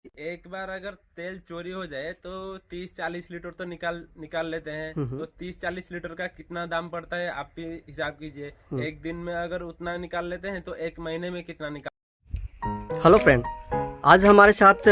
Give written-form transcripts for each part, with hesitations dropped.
एक बार अगर तेल चोरी हो जाए तो 30-40 लीटर तो निकाल निकाल लेते हैं। तो 30-40 लीटर का कितना दाम पड़ता है आप भी हिसाब कीजिए। एक दिन में अगर उतना निकाल लेते हैं तो एक महीने में कितना निकाल। हेलो फ्रेंड, आज हमारे साथ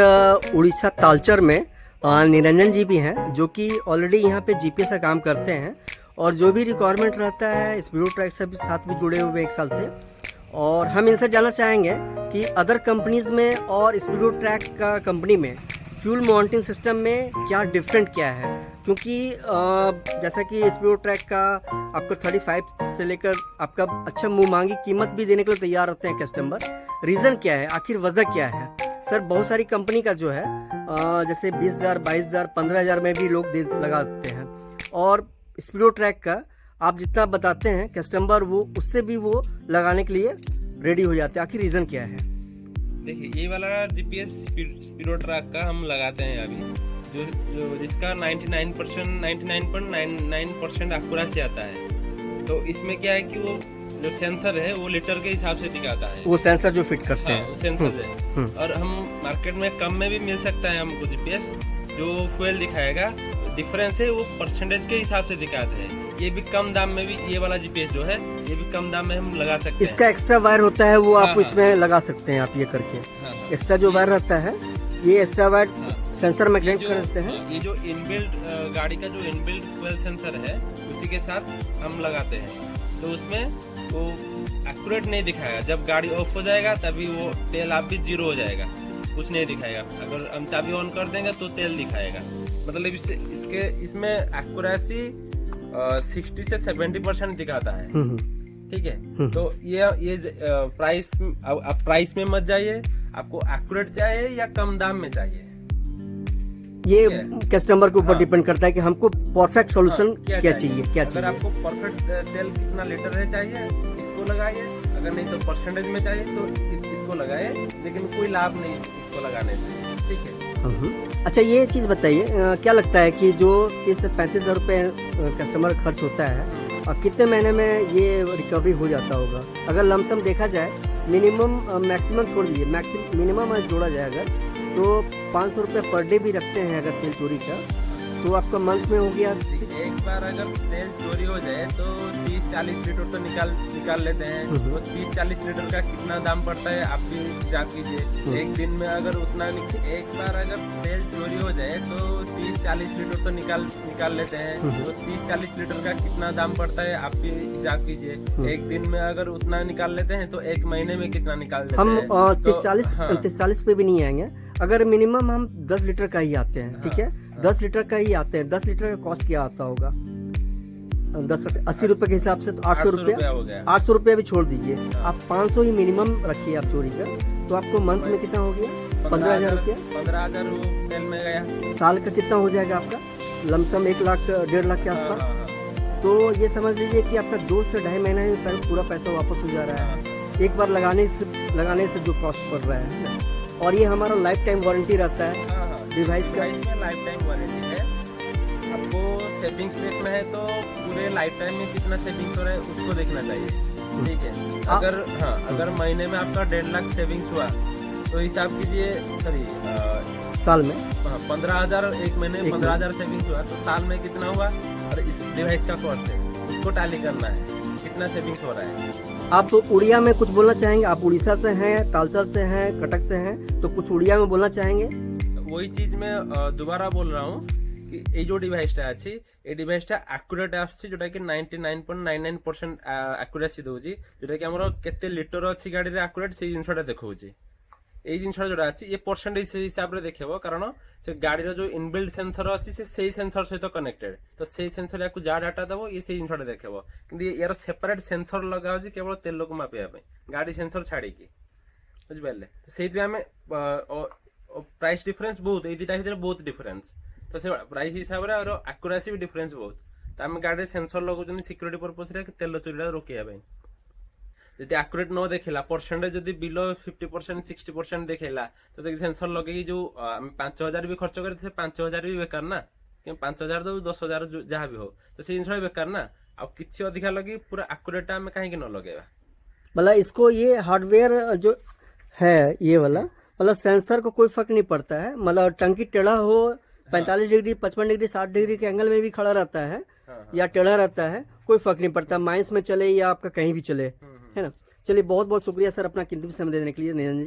उड़ीसा तालचर में निरंजन जी भी हैं, जो कि ऑलरेडी यहाँ पे जीपीएस का काम करते हैं और जो भी रिक्वायरमेंट रहता है स्पीडो ट्रैक से भी साथ भी जुड़े हुए 1 साल से। और हम इनसे जानना चाहेंगे कि अदर कंपनीज में और स्पीडो ट्रैक का कंपनी में फ्यूल मॉनिटरिंग सिस्टम में क्या डिफरेंट क्या है, क्योंकि जैसा कि स्पीडो ट्रैक का आपको 35 से लेकर आपका अच्छा मुंह मांगी कीमत भी देने के लिए तैयार रहते हैं कस्टमर। रीज़न क्या है, आखिर वजह क्या है? सर, बहुत सारी कंपनी का जो है जैसे 20,000, 22,000, 15,000 में भी लोग लगा देते हैं, और स्पीडो ट्रैक का आप जितना बताते हैं कस्टमर वो उससे भी वो लगाने के लिए रेडी हो जाते हैं। आखिर रीज़न क्या है? देखिए, ये वाला जीपीएस स्पीडो ट्रैक का हम लगाते हैं अभी, जो जो जिसका 99.99% एक्यूरेसी आता है। तो इसमें क्या है कि वो जो सेंसर है वो लीटर के हिसाब से दिखाता है। वो सेंसर जो फिट करते हैं, वो सेंसर है। और हम मार्केट में कम में भी मिल सकता है हमको जीपीएस। जो फ्यूल दिखाएगा डिफरेंस है वो परसेंटेज के हिसाब से दिखाते हैं। ये भी कम दाम में भी ये वाला जीपीएस जो है ये भी कम दाम में हम लगा सकते हैं। इसका एक्स्ट्रा वायर होता है वो आप इसमें लगा सकते हैं, आप ये करके एक्स्ट्रा जो वायर रहता है ये एक्स्ट्रा वायर सेंसर में कनेक्ट कर देते हैं। ये जो इनबिल्ट गाड़ी का जो इनबिल्ट फ्यूल सेंसर है उसी के साथ हम लगाते हैं। तो उसमें वो एक्यूरेट नहीं दिखाएगा। जब गाड़ी ऑफ हो जाएगा तभी वो तेल आप भी जीरो हो जाएगा, कुछ नहीं दिखाएगा। अगर हम चाबी ऑन कर देंगे तो तेल दिखाएगा। मतलब इसमें एक्यूरेसी 60 से 70% दिखाता है। ठीक है। तो ये प्राइस, आप प्राइस में मत जाइए, आपको एक्यूरेट चाहिए या कम दाम में चाहिए, ये कस्टमर के ऊपर डिपेंड करता है कि हमको परफेक्ट सॉल्यूशन क्या चाहिए। अगर आपको परफेक्ट तेल कितना लीटर है चाहिए इसको लगाइए, अगर नहीं तो परसेंटेज में चाहिए तो इसको लगाइए, लेकिन कोई लाभ नहीं इसको लगाने से। ठीक है। अच्छा, ये चीज बताइए, क्या लगता है कि जो 30 से 35,000 रुपये कस्टमर खर्च होता है और कितने महीने में ये रिकवरी हो जाता होगा? अगर लमसम देखा जाए, मिनिमम मैक्सिमम छोड़ दीजिए, मिनिमम जोड़ा जाए अगर, तो 500 रुपये पर डे भी रखते हैं अगर तेल चोरी का, तो आपका मंथ में हो गया। एक बार अगर तेल चोरी हो जाए तो 30-40 लीटर तो निकाल लेते हैं। तो 30-40 लीटर का कितना दाम पड़ता है आप भी हिसाब कीजिए। एक दिन में अगर उतना एक बार अगर तेल चोरी हो जाए तो 30-40 लीटर तो निकाल लेते हैं। तो 30-40 लीटर का कितना दाम पड़ता है आप भी हिसाब कीजिए। एक दिन में अगर उतना निकाल लेते हैं तो एक महीने में कितना निकाल लेते हम हैं? 30-40 पे भी नहीं आएंगे। अगर मिनिमम हम 10 लीटर का ही आते हैं, ठीक है, 10 लीटर का ही आते हैं। 10 लीटर का कॉस्ट क्या आता होगा? 80 रुपए के हिसाब से तो 800 रुपया हो गया। 800 रुपया भी छोड़ दीजिए, आप 500 ही मिनिमम रखिए आप चोरी का, तो आपको मंथ में कितना हो गया? 15,000 रुपया। 15,000 तेल में गया। साल का कितना हो जाएगा आपका? लमसम 1 लाख 1.5 लाख के आसपास। तो ये समझ लीजिए कि आपका 2 से 2.5 महीने में पूरा पैसा वापस हो जा रहा है, एक बार लगाने से जो कॉस्ट पड़ रहा है। और ये हमारा लाइफ टाइम वारंटी रहता है डिवाइस का। इसमें लाइफ टाइम वारंटी है। आपको सेविंग्स देखना है तो पूरे लाइफ टाइम में कितना सेविंग्स हो रहा है उसको देखना चाहिए। ठीक है। अगर महीने में आपका 1.5 लाख सेविंग्स हुआ तो हिसाब कीजिए, सॉरी साल में 15,000, एक महीने 15,000 सेविंग्स हुआ तो साल में कितना हुआ, और इस डिवाइस का कॉस्ट है उसको टैली करना है कितना सेविंग्स हो रहा है। आप उड़िया में कुछ बोलना चाहेंगे? आप उड़ीसा से हैं, तालचर से हैं, कटक से हैं, तो कुछ उड़िया में बोलना चाहेंगे? वही चीज मैं दोबारा बोल रहा हूँ कि ये जो डिवाइसटा अच्छी, ये डिवाइसटा एक्यूरेट आसुଛି, जोटा कि 99.99% एक्यूरेसी दउची, जोटा कि हमरो केते लीटर अछि गाड़ी रे एक्यूरेट से जिंसटा देखौची। এই জিনিসটা যেটা আছে ये परसेंटेज হিসাবে দেখেব, কারণ সে গাড়ির যে ইনবিল্ট সেন্সর আছে সেই সেন্সর সহিত কনেক্টেড। তো সেই সেন্সর ইয়াকু যা ডাটা দেব ये সেই জিনিসটা দেখেব, কিন্তু यार সেপারেট সেন্সর লগা হচ্ছে কেবল তেলକୁ মাপিବା ପାଇଁ, গাড়ি সেন্সর ছাড়িকি। বুঝিপারলে? তো সেইতি আমি প্রাইস ডিফরেন্স বহুত, এই দুইটা ভিতরে বহুত ডিফরেন্স। তো সে প্রাইস হিসাବରେ और एक्यूरेसी भी डिफरेंस बहुत। তো আমি গাড়ির সেন্সর লগাউଛନ୍ତି সিক্ୟୁରିଟି पर्पस रे তেল চুরিটা रोकिया ପାଇଁ। যদি एक्यूरेट न देखला, परसेंटेज जदि बिलो 50% 60% देखला तो सेंसर लगे जो 5,000 भी खर्च करे से 5,000 भी बेकार ना, कि 5,000 दो 10,000 जहाँ भी हो तो से जिन बेकार ना। आ किसी अधिका लगे पूरा एक्यूरेट आम कहीं न लगेगा। मतलब इसको ये हार्डवेयर जो है ये वाला मतलब सेंसर को कोई फर्क नहीं पड़ता है, मतलब टंकी टेढ़ा हो 45 डिग्री 55 डिग्री 60 डिग्री के एंगल में भी खड़ा रहता है या टेढ़ा रहता है, कोई फर्क नहीं पड़ता, माइंस में चले या आपका कहीं भी चले, है ना। चलिए बहुत बहुत शुक्रिया सर अपना कीमती समय देने के लिए निरंजन जी।